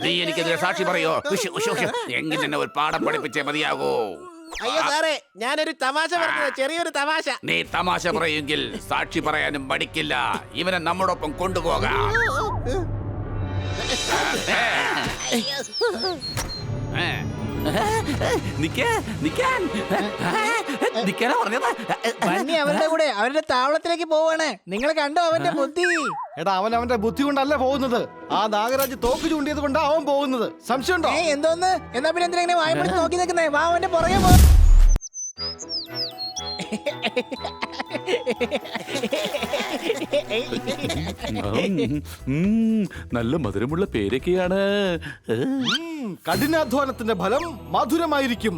നീ എനിക്കെതിരെ സാക്ഷി പറയോ? എങ്കിൽ തന്നെ ഒരു പാഠം പഠിപ്പിച്ചേ മതിയാകൂ. അയ്യോ സാറേ, ഞാനൊരു തമാശ പറഞ്ഞത്, ചെറിയൊരു തമാശ. നീ തമാശ പറയുമെങ്കിൽ സാക്ഷി പറയാനും മടിക്കില്ല. ഇവനെ നമ്മോടൊപ്പം കൊണ്ടുപോകാം. ബണ്ണി അവരുടെ കൂടെ അവരുടെ താവളത്തിലേക്ക് പോവാണ്. നിങ്ങൾ കണ്ടോ അവന്റെ ബുദ്ധി? എടാ, അവന്റെ ബുദ്ധി കൊണ്ടല്ല പോകുന്നത്. ആ നാഗരാജ് തോക്ക് ചൂണ്ടിയത് കൊണ്ടാ അവൻ പോകുന്നത്. സംശയമുണ്ടോ? എന്തോന്ന്? എന്നാ പിന്നെ എന്തിനാ ഇങ്ങനെ വായ്പ നോക്കി നിൽക്കുന്നേ? വാ, അവന്റെ പുറകെ പോ. നല്ല മധുരമുള്ള പേരൊക്കെയാണ്. കഠിനാധ്വാനത്തിന്റെ ഫലം മധുരമായിരിക്കും.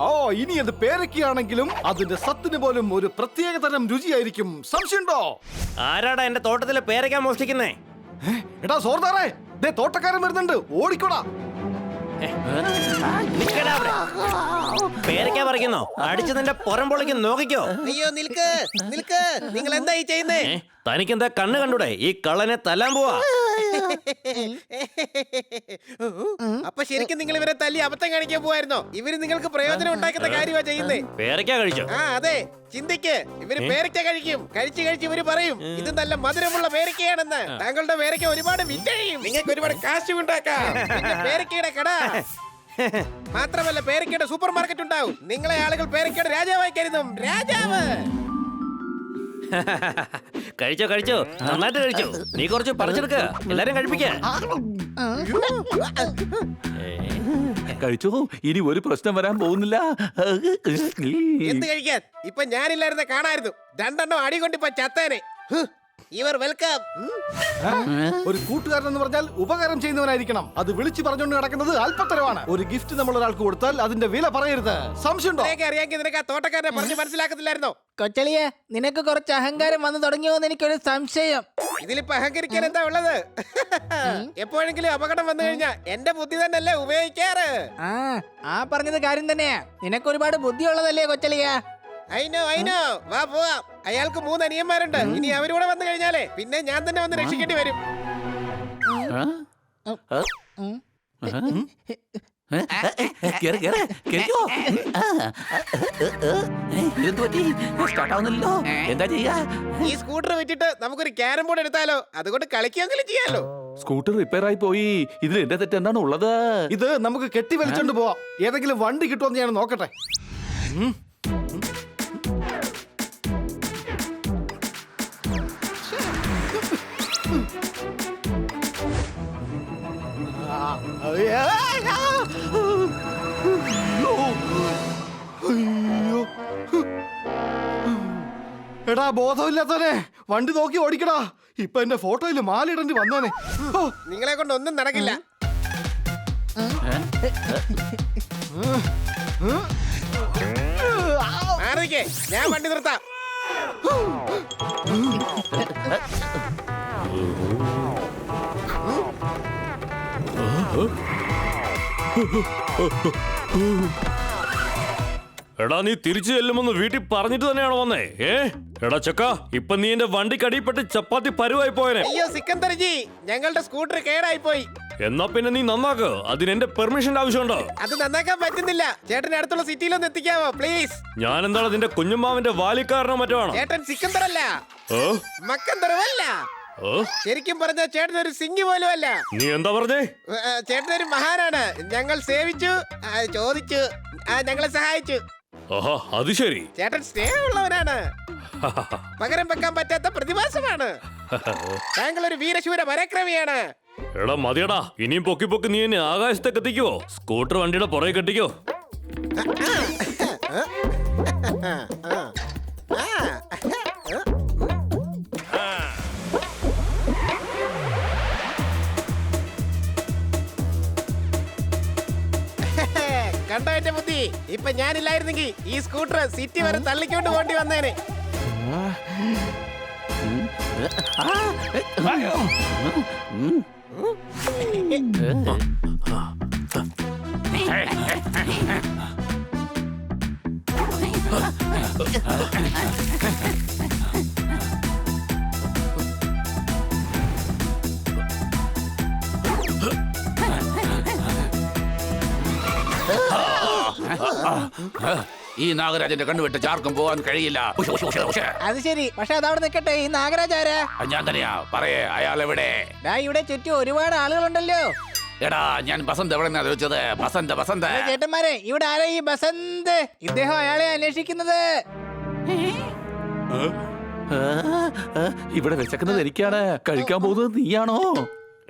ഓ, ഇനി അത് പേരൊക്കെയാണെങ്കിലും അതിന്റെ സത്തിന് പോലും ഒരു പ്രത്യേക തരം രുചിയായിരിക്കും. സംശയമുണ്ടോ? ആരാടാ എന്റെ തോട്ടത്തിലെ പേരയ്ക്കാൻ മോഷ്ടിക്കുന്നേ? എടാ സോർദാറേ, ദേ തോട്ടക്കാരൻ വരുന്നുണ്ട്, ഓടിക്കോടാ. പേരയ്ക്കാ പറിക്കുന്നോ? അടിച്ചു നിന്റെ പുറം പൊളിക്കും, നോക്കിക്കോ. അയ്യോ നിൽക്ക് നിൽക്ക്, നിങ്ങൾ എന്താ ഈ ചെയ്യുന്നേ? തനിക്കെന്താ കണ്ണ് കണ്ടൂടെ? ഈ കള്ളനെ തല്ലാൻ പോവാ. അപ്പൊ ശരിക്കും നിങ്ങൾ ഇവരെ തല്ലി അബദ്ധം കാണിക്കാൻ പോവായിരുന്നോ? ഇവര് നിങ്ങൾക്ക് പ്രയോജനം ഉണ്ടാക്കുന്ന കാര്യമാ ചെയ്യുന്നേ. പേരയ്ക്ക കഴിച്ചോ? ആ അതെ, ചിന്തിക്ക്. ഇവര് പേരയ്ക്ക കഴിക്കും. കഴിച്ച് കഴിച്ച് ഇവര് പറയും ഇത് നല്ല മധുരമുള്ള പേരയ്ക്കയാണെന്ന്. താങ്കളുടെ പേരയ്ക്ക ഒരുപാട് വിറ്റഴിയും. നിങ്ങൾക്ക് ഒരുപാട് കാശ് ഉണ്ടാക്കാം. പിന്നെ പേരയ്ക്കയുടെ കട മാത്രമല്ല, പേരയ്ക്കയുടെ സൂപ്പർ മാർക്കറ്റ് ഉണ്ടാവും. നിങ്ങളെ ആളുകൾ പേരയ്ക്കയുടെ രാജാവായി കരുതും. രാജാവ്. കഴിച്ചോ കഴിച്ചോ, നന്നായിട്ട് കഴിച്ചോ. നീ കുറച്ച് പറിച്ചെടുക്ക, എല്ലാരും കഴിപ്പിക്കാ. കഴിച്ചോ, ഇനി ഒരു പ്രശ്നം വരാൻ പോകുന്നില്ല. എന്ത് കഴിക്കാൻ? ഇപ്പൊ ഞാനില്ലായിരുന്ന കാണായിരുന്നു. രണ്ടെണ്ണം അടി കൊണ്ടിപ്പോ ചത്തേനെ. Your welcome. ഒരു കൂട്ടുകാരൻ എന്ന് പറഞ്ഞാൽ ഉപകാരം ചെയ്യുന്നവനായിരിക്കണം. അത് വിളിച്ചു പറഞ്ഞുകൊണ്ട് നടക്കുന്നത് അല്പത്തരമാണ്. ഒരു ഗിഫ്റ്റ് നമ്മൾ ഒരാൾക്ക് കൊടുത്താൽ അതിന്റെ വില പറയരുത്. സംശയമുണ്ടോ? അറിയാമെങ്കിൽ നിനക്ക് ആ തോട്ടക്കാരനെ പറഞ്ഞ് മനസ്സിലാക്കത്തില്ലായിരുന്നോ? കൊച്ചളിയെ, നിനക്ക് കുറച്ച് അഹങ്കാരം വന്നു തുടങ്ങിയോന്ന് എനിക്കൊരു സംശയം. ഇതിലിപ്പോ അഹങ്കരിക്കാൻ എന്താ ഉള്ളത്? എപ്പോഴെങ്കിലും അപകടം വന്നു കഴിഞ്ഞാ എന്റെ ബുദ്ധി തന്നെയല്ലേ ഉപയോഗിക്കാറ്. ആ പറഞ്ഞത് കാര്യം തന്നെയാ. നിനക്ക് ഒരുപാട് ബുദ്ധിയുള്ളതല്ലേ കൊച്ചളിയ? I know. വാ പോവാം. അയാൾക്ക് 3 അനിയന്മാരുണ്ട്. ഇനി അവരൂടെ വന്നു കഴിഞ്ഞാലേ പിന്നെ ഞാൻ തന്നെ വന്ന് രക്ഷിക്കേണ്ടി വരും. എന്താ ചെയ്യാ? ഈ സ്കൂട്ടർ വെച്ചിട്ട് നമുക്കൊരു ക്യാരം ബോർഡ് എടുത്താലോ? അതുകൊണ്ട് കളിക്കെങ്കിലും ചെയ്യാലോ. സ്കൂട്ടർ റിപ്പയർ ആയി പോയി. ഇതിൽ എന്റെ തെറ്റ് എന്താണ് ഉള്ളത്? ഇത് നമുക്ക് കെട്ടി വലിച്ചോണ്ട് പോവാം. ഏതെങ്കിലും വണ്ടി കിട്ടുമെന്ന് ഞാൻ നോക്കട്ടെ. എടാ ബോധമില്ലാത്തവനെ, വണ്ടി നോക്കി ഓടിക്കടാ. ഇപ്പൊ എന്റെ ഫോട്ടോയില് മാലിടേണ്ടി വന്നേനെ. നിങ്ങളെ കൊണ്ട് ഒന്നും നടക്കില്ല. മാറിക്കേ, ഞാൻ വണ്ടി നിർത്താം. എടാ, നീ തിരിച്ചു ചെല്ലുമെന്ന് വീട്ടിൽ പറഞ്ഞിട്ട് തന്നെയാണോ വന്നേ? എടാ ചക്ക, ഇപ്പൊ നീ എന്റെ വണ്ടിക്കടിപ്പെട്ട് ചപ്പാത്തി പരുവായി പോയനെ. അയ്യോ സിക്കന്ദർജി, ഞങ്ങളുടെ സ്കൂട്ടർ കേടായി പോയി. എന്നാ പിന്നെ നീ നന്നാക്ക്. അതിന് എന്റെ പെർമിഷന്റെ ആവശ്യമുണ്ടോ? അത് നന്നാക്കാൻ പറ്റുന്നില്ല. ചേട്ടൻ അടുത്തുള്ള സിറ്റിയിലൊന്ന് എത്തിക്കാവോ പ്ലീസ്? ഞാൻ എന്താണ് നിന്റെ കുഞ്ഞുമാവിന്റെ വാലിക്കാരനോ മറ്റോ ആണോ? ചേട്ടൻ സിക്കന്ദറല്ല, മക്കന്ദറുമല്ല. ശരിക്കും പറഞ്ഞ ചേട്ടൻ ഒരു സിംഗ് പോലും അല്ല. നീ എന്താ പറഞ്ഞേ? ചേട്ടൻ ഒരു മഹാനാണ്. ഞങ്ങൾ സേവിച്ചു, ചോദിച്ചു, ഞങ്ങളെ സഹായിച്ചു. ഓഹോ, അത് ശരി. ചേട്ടൻ സ്നേഹമുള്ളവനാണ്. പകരം വെക്കാൻ പറ്റാത്ത പ്രതിഭാസമാണ്. താങ്കൾ ഒരു വീരശൂര പരാക്രമിയാണ്. എടാ മതിയടാ, ഇനിയും പൊക്കി പൊക്കി നീ എന്നെ ആകാശത്തേക്ക് എത്തിക്കോ. സ്കൂട്ടർ വണ്ടിയുടെ പുറകെ കെട്ടിക്കോ. കണ്ടോ എന്റെ ബുദ്ധി? ഇപ്പൊ ഞാനില്ലായിരുന്നെങ്കിൽ ഈ സ്കൂട്ടർ സിറ്റി വരെ തള്ളിക്കൊണ്ട് പോണ്ടി വന്നേനെ. ഈ നാഗരാജന്റെ കണ്ണുവിട്ട് ചാർക്കും പോകാൻ കഴിയില്ല. ഉഷ്, ഉഷ്, ഉഷ്, ഉഷ്. അത് ശരി, പക്ഷെ അതവിടെ നിൽക്കട്ടെ. ഈ നാഗരാജ് ആരാ? ഞാൻ തന്നെയാ. പറയേ, അയാൾ എവിടെ? ദാ ഇവിടെ ചുറ്റും ഒരുപാട് ആളുകളുണ്ടല്ലോ. എടാ, ഞാൻ ബസന്ത് എവിടെ നിന്നാ ചോദിച്ചത്? ബസന്ത്, ബസന്ത്. അതെ ചേട്ടന്മാരെ, ഇവിടെ ആരാ ഈ ബസന്ത്? ഇദ്ദേഹം അയാളെ അന്വേഷിക്കുന്നത്. ഇവിടെ വിശക്കുന്നത് എനിക്കാണ്. കഴിക്കാൻ പോകുന്നത് നീയാണോ?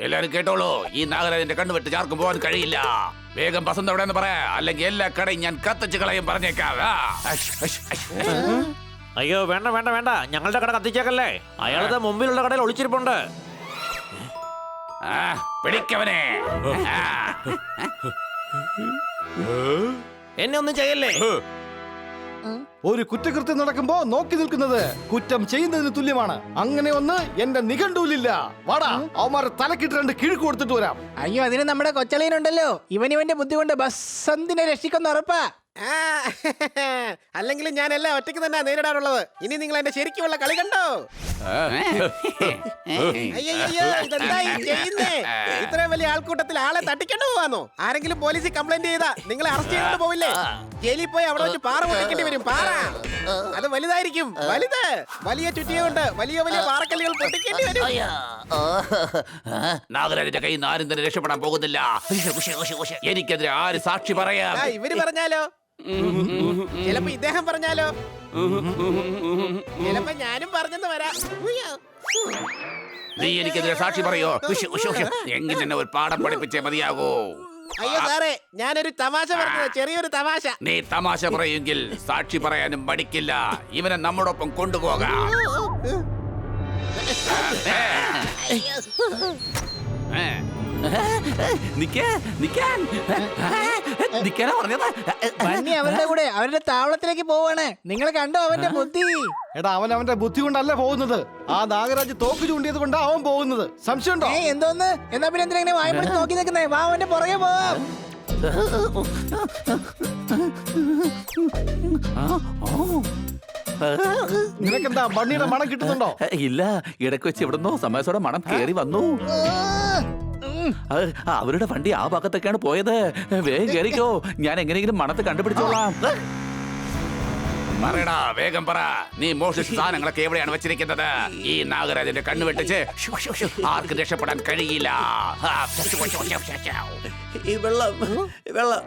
എല്ലാരും കേട്ടോളൂ, ഈ നാഗരാജന്റെ കണ്ണുവിട്ട് ചാർക്കും പോകാൻ കഴിയില്ല. വേഗം ബസന്ത് എവിടെയെന്ന് പറയാ, അല്ലെങ്കിൽ എല്ലാ കടയും ഞാൻ കത്തിച്ച് കളയും. പറഞ്ഞേക്കാം. അയ്യോ വേണ്ട വേണ്ട വേണ്ട, ഞങ്ങളുടെ കട കത്തിച്ചേക്കല്ലേ. അയാളത് മുമ്പിലുള്ള കടയിൽ ഒളിച്ചിരിപ്പുണ്ട്. പിടിക്കവനെ. എന്നെ ഒന്നും ചെയ്യല്ലേ. ഒരു കുറ്റകൃത്യം നടക്കുമ്പോ നോക്കി നിൽക്കുന്നത് കുറ്റം ചെയ്യുന്നതിന് തുല്യമാണ്. അങ്ങനെ ഒന്ന് എന്റെ നിഘണ്ടുവിലില്ല. വാടാ, അവന്മാർ തലക്കിട്ട് 2 കിഴുക്ക് കൊടുത്തിട്ട് വരാം. അയ്യോ, അതിന് നമ്മുടെ കൊച്ചളീനുണ്ടല്ലോ. ഇവന്റെ ബുദ്ധി കൊണ്ട് ബസന്തിനെ രക്ഷിക്കുന്ന ഉറപ്പാ. അല്ലെങ്കിലും ഞാനെല്ലാം ഒറ്റയ്ക്ക് തന്നെ നേരിടാറുള്ളത്. ഇനി നിങ്ങൾ എന്റെ ശരിക്കുമുള്ള കളി കണ്ടോ? അയ്യോ, ഇതെന്താ ഈ ചെയ്യുന്നേ? ഇത്രയും വലിയ ആൾക്കൂട്ടത്തിൽ ആളെ തട്ടിക്കൊണ്ട് പോവാന്നോ? ആരെങ്കിലും പോലീസിൽ കംപ്ലൈന്റ് ചെയ്താ നിങ്ങളെ അറസ്റ്റ് ചെയ്തോണ്ട് പോവില്ലേ? ജയിലിൽ പോയി അവിടെ വെച്ച് പാറ പൊട്ടിക്കേണ്ടി വരും. പാറ അത് വലുതായിരിക്കും. വലുത് വലിയ ചുറ്റിയുണ്ട്. വലിയ വലിയ പാറക്കല്ലുകൾ പൊട്ടിക്കേണ്ടി വരും. നാഗരാജന്റെ കയ്യിൽ നിന്ന് ആരും തന്നെ രക്ഷപ്പെടാൻ പോകുന്നില്ല. എനിക്കെതിരെ ആര് സാക്ഷി പറയാം? ഇവര് പറഞ്ഞാലോ? ചിലപ്പോ ഇദ്ദേഹം പറഞ്ഞാലോ? ചിലപ്പോ ഞാനും പറഞ്ഞെന്ന് വരാം. നീ എനിക്കെതിരെ സാക്ഷി പറയോ? എങ്കിൽ തന്നെ ഒരു പാഠം പഠിപ്പിച്ചേ മതിയാകൂ. അയ്യോ സാറേ, ഞാനൊരു തമാശ പറഞ്ഞത്, ചെറിയൊരു തമാശ. നീ തമാശ പറയുമെങ്കിൽ സാക്ഷി പറയാനും മടിക്കില്ല. ഇവനെ നമ്മോടൊപ്പം കൊണ്ടുപോകാം. ബണ്ണി അവരുടെ കൂടെ അവരുടെ താവളത്തിലേക്ക് പോവാണ്. നിങ്ങൾ കണ്ടോ അവന്റെ ബുദ്ധി? എടാ, അവൻ അവന്റെ ബുദ്ധി കൊണ്ടല്ല പോകുന്നത്. ആ നാഗരാജ് തോക്ക് ചൂണ്ടിയത് കൊണ്ടാ അവൻ പോകുന്നത്. സംശയമുണ്ടോ? എന്തോന്ന്? എന്നാ പിന്നെ എന്തിനാ വായ്പ നോക്കി നിൽക്കുന്നേ? വാ, അവന്റെ പുറകെ പോവാം. നിനക്കെന്താ ബണ്ണിയുടെ മണം കിട്ടുന്നുണ്ടോ? ഇല്ല, ഇടയ്ക്ക് വെച്ച് എവിടുന്നോ സമയത്തോടെ മണം കേറി വന്നു. അവരുടെ വണ്ടി ആ ഭാഗത്തൊക്കെയാണ് പോയത്. വേഗം കേറിക്കോ, ഞാൻ എങ്ങനെയെങ്കിലും മണത്ത് കണ്ടുപിടിച്ചോളാം. പറയടാ, വേഗം പറ. നീ മോഷിച്ച സാധനങ്ങളൊക്കെ എവിടെയാണ് വെച്ചിരിക്കുന്നത്? ഈ നാഗരാജന്റെ കണ്ണു വെട്ടിച്ച് ആർക്കും രക്ഷപ്പെടാൻ കഴിയില്ല. ഈ വെള്ളം വെള്ളം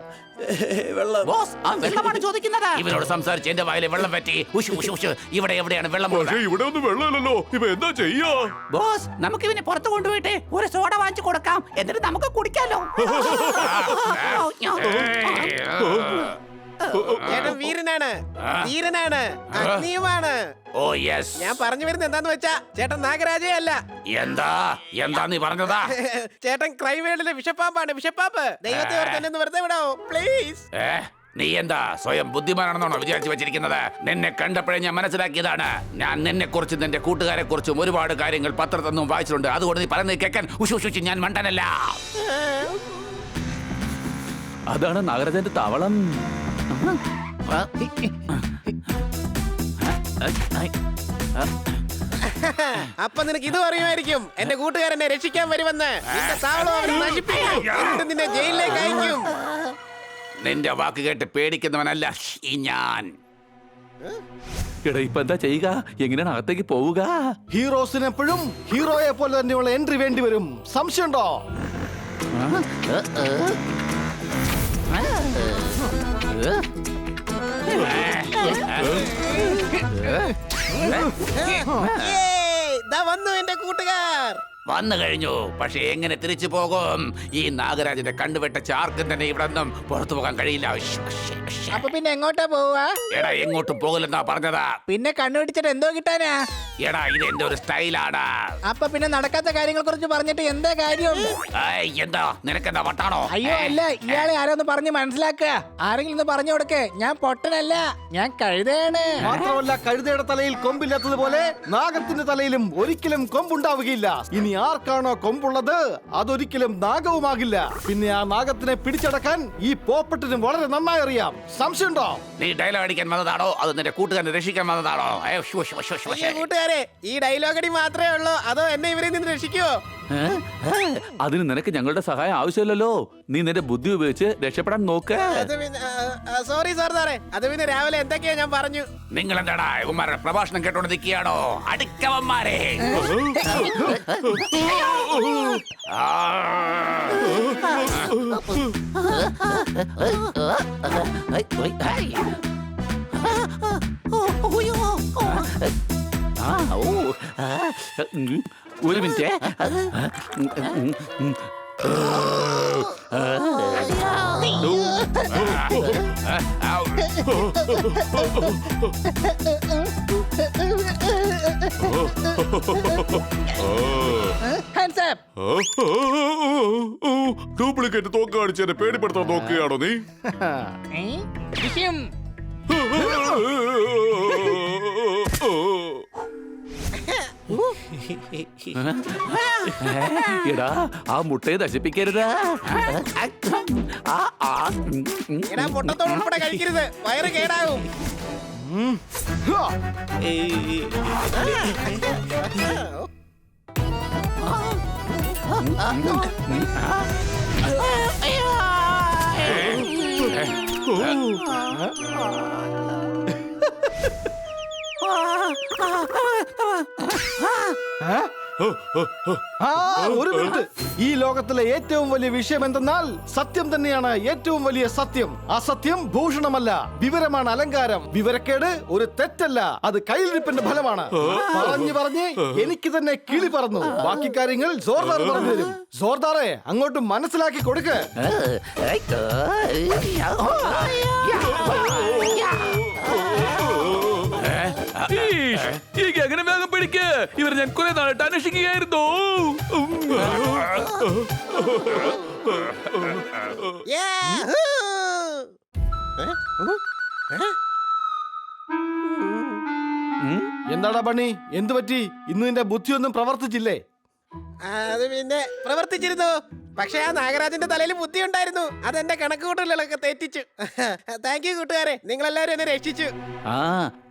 വെള്ളം ബോസ്, ആ വെള്ളമാണ് ചോദിക്കുന്നത്. ഇവനോട് സംസാരിച്ച് എന്റെ വായിലെ വെള്ളം പറ്റി. ഇവിടെ എവിടെയാണ് വെള്ളം? ഇവിടെ ഒന്നും വെള്ളമില്ലല്ലോ. ഇവ എന്താ ചെയ്യാ? ബോസ്, നമുക്ക് ഇവനെ പുറത്ത് കൊണ്ടുപോയിട്ട് ഒരു സോഡ വാങ്ങിച്ചു കൊടുക്കാം. എന്നിട്ട് നമുക്ക് കുടിക്കാലോ. ചേട്ടൻ വീരനാണ്, ധീരനാണ്, അഗ്നിയുമാണ്. ഓ യെസ്. ഞാൻ പറഞ്ഞു വരുന്നത് എന്താന്ന് വെച്ചാ, ചേട്ടൻ നാഗരാജേ അല്ല. എന്താ നീ പറഞ്ഞതാ? ചേട്ടൻ ക്രൈവേഡിലെ വിഷപ്പാമ്പാണ്. വിഷപ്പാമ്പ്. ദൈവത്തെ ഓർത്തെന്നെ വെറുതെ വിടാവോ പ്ലീസ്? നീ എന്താ സ്വയം ബുദ്ധിമാനാണെന്നാണോ വിചാരിച്ചു വെച്ചിരിക്കുന്നത്? നിന്നെ കണ്ടപ്പോഴേ ഞാൻ മനസ്സിലാക്കിയതാണ്. ഞാൻ നിന്നെ കുറിച്ചും നിന്റെ കൂട്ടുകാരെ കുറിച്ചും ഒരുപാട് കാര്യങ്ങൾ പത്രത്തിൽ നിന്നും വായിച്ചിട്ടുണ്ട്. അതുകൊണ്ട് നീ പറയുന്നത് കേൾക്കാൻ ഉഷുഷുച്ച് ഞാൻ മണ്ടനല്ല. അതാണ് നാഗരാജന്റെ താവളം. അപ്പൊ നിനക്ക് ഇത് അറിയുമായിരിക്കും, എന്റെ കൂട്ടുകാരനെ രക്ഷിക്കാൻ വരുമെന്ന്. നിന്റെ താവളം അവൻ നശിപ്പിക്കും. എന്നിട്ട് നിന്നെ ജയിലിലേക്ക് അയക്കും. നിന്റെ വാക്ക് കേട്ട് പേടിക്കുന്നവനല്ല ഈ ഞാൻ. എടാ, ഇപ്പൊ എന്താ ചെയ്യുക? എങ്ങനെയാണ് അകത്തേക്ക് പോവുക? ഹീറോസിന് എപ്പോഴും ഹീറോയെ പോലെ തന്നെയുള്ള എൻട്രി വേണ്ടി വരും. സംശയമുണ്ടോ? വന്നു എന്റെ കൂട്ടുകാർ. വന്നു കഴിഞ്ഞു. പക്ഷെ എങ്ങനെ തിരിച്ചു പോകും? ഈ നാഗരാജന്റെ കണ്ണുവെട്ടച്ച് ആർക്കും തന്നെ ഇവിടെ നിന്നും പുറത്തു പോകാൻ കഴിയില്ല. അപ്പൊ പിന്നെ എങ്ങോട്ടാ പോവാ? എടാ, എങ്ങോട്ടും പോകില്ലെന്നാ പറഞ്ഞതാ. പിന്നെ കണ്ണുപിടിച്ചിട്ട് എന്തോ കിട്ടാനാ? എടാ, ഇത് എന്റെ ഒരു സ്റ്റൈലാണ്. അപ്പൊ പിന്നെ നടക്കാത്ത കാര്യങ്ങളെ കുറിച്ച് പറഞ്ഞിട്ട് എന്താ കാര്യം? എന്താ നിനക്കെന്താ വട്ടാണോ? അയ്യോ അല്ല, ഇയാളെ ആരോന്ന് പറഞ്ഞ് മനസ്സിലാക്കുക. ആരെങ്കിലും ഒന്ന് പറഞ്ഞു കൊടുക്കേ. ഞാൻ പൊട്ടനല്ല, ഞാൻ കഴുതയാണ്. മാത്രമല്ല, കഴുതയുടെ തലയിൽ കൊമ്പില്ലാത്തതുപോലെ നാഗത്തിന്റെ തലയിലും ഒരിക്കലും കൊമ്പുണ്ടാവുകയില്ല. ഇനി ആർക്കാണോ കൊമ്പുള്ളത് അതൊരിക്കലും നാഗവുമാകില്ല. പിന്നെ ആ നാഗത്തിനെ പിടിച്ചടക്കാൻ ഈ പോപ്പട്ടിന് വളരെ നന്നായി അറിയാം. സംശയമുണ്ടോ? നീ ഡയലോഗ് അടിക്കാൻ വന്നതാണോ അത് നിന്റെ കൂട്ടുകാരനെ രക്ഷിക്കാൻ വന്നതാണോ? കൂട്ടുകാരെ, ഈ ഡയലോഗ് അടി മാത്രമേ ഉള്ളൂ, അതോ എന്നെ ഇവരിൽ നിന്ന് രക്ഷിക്കുവോ? അതിന് നിനക്ക് ഞങ്ങളുടെ സഹായം ആവശ്യമില്ലല്ലോ. നീ നിന്റെ ബുദ്ധി ഉപയോഗിച്ച് രക്ഷപ്പെടാൻ നോക്ക്. അത് പിന്നെ സോറി സർദാറെ, അത് പിന്നെ രാവിലെ എന്തൊക്കെയാ ഞാൻ പറഞ്ഞു. നിങ്ങൾ എന്താടാ ഇവന്മാരുടെ പ്രഭാഷണം കേട്ടോണ്ട് നിൽക്കുകയാണോ? അടിക്കവന്മാരെ. ഒരു മിനിറ്റ്. Hands up. ഡ്യൂപ്ലിക്കേറ്റ് തോക്ക് കാണിച്ചതിനെ പേടിപ്പെടുത്താൻ നോക്കുകയാണോ നീ? വിഷയം എടാ ആ മുട്ടയെ നശിപ്പിക്കരുത്. എടാ പൊട്ടത്തോട് ഉൾപ്പെടെ കഴിക്കരുത്, വയറ് കേടാകും. ഒരു മിനിറ്റ്. ഈ ലോകത്തിലെ ഏറ്റവും വലിയ വിഷയം എന്തെന്നാൽ സത്യം തന്നെയാണ് ഏറ്റവും വലിയ സത്യം. അസത്യം ഭൂഷണമല്ല, വിവരമാണ് അലങ്കാരം. വിവരക്കേട് ഒരു തെറ്റല്ല, അത് കയ്യിലിരിപ്പിന്റെ ഫലമാണ്. പറഞ്ഞു പറഞ്ഞ് എനിക്ക് തന്നെ കിളി പറന്നു. ബാക്കി കാര്യങ്ങൾ സോർദാർ പറഞ്ഞു തരും. സോർദാറെ അങ്ങോട്ട് മനസ്സിലാക്കി കൊടുക്ക്. എങ്ങനെ വേഗം പിടിക്ക്. ഇവർ ഞാൻ കുറെ നാളായിട്ട് അന്വേഷിക്കുകയായിരുന്നു. എന്താടാ പണി? എന്തു പറ്റി? ഇന്ന് നിന്റെ ബുദ്ധിയൊന്നും പ്രവർത്തിച്ചില്ലേ? അത് പിന്നെ പ്രവർത്തിച്ചിരുന്നു, പക്ഷെ ആ നാഗരാജന്റെ തലയിൽ ബുദ്ധി ഉണ്ടായിരുന്നു. അതെന്റെ കണക്കുകൂട്ടലുകളൊക്കെ തെറ്റിച്ചു. താങ്ക് യു കൂട്ടുകാരെ, നിങ്ങളെല്ലാവരും എന്നെ രക്ഷിച്ചു.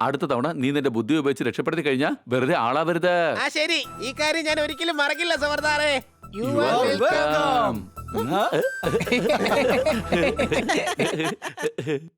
അടുത്ത തവണ നീ നിന്റെ ബുദ്ധി ഉപയോഗിച്ച് രക്ഷപ്പെടുത്തി കഴിഞ്ഞാ വെറുതെ ആളാവരുത്. ആ ശരി, ഈ കാര്യം ഞാൻ ഒരിക്കലും മറക്കില്ല സവർദാറെ. You are welcome. welcome.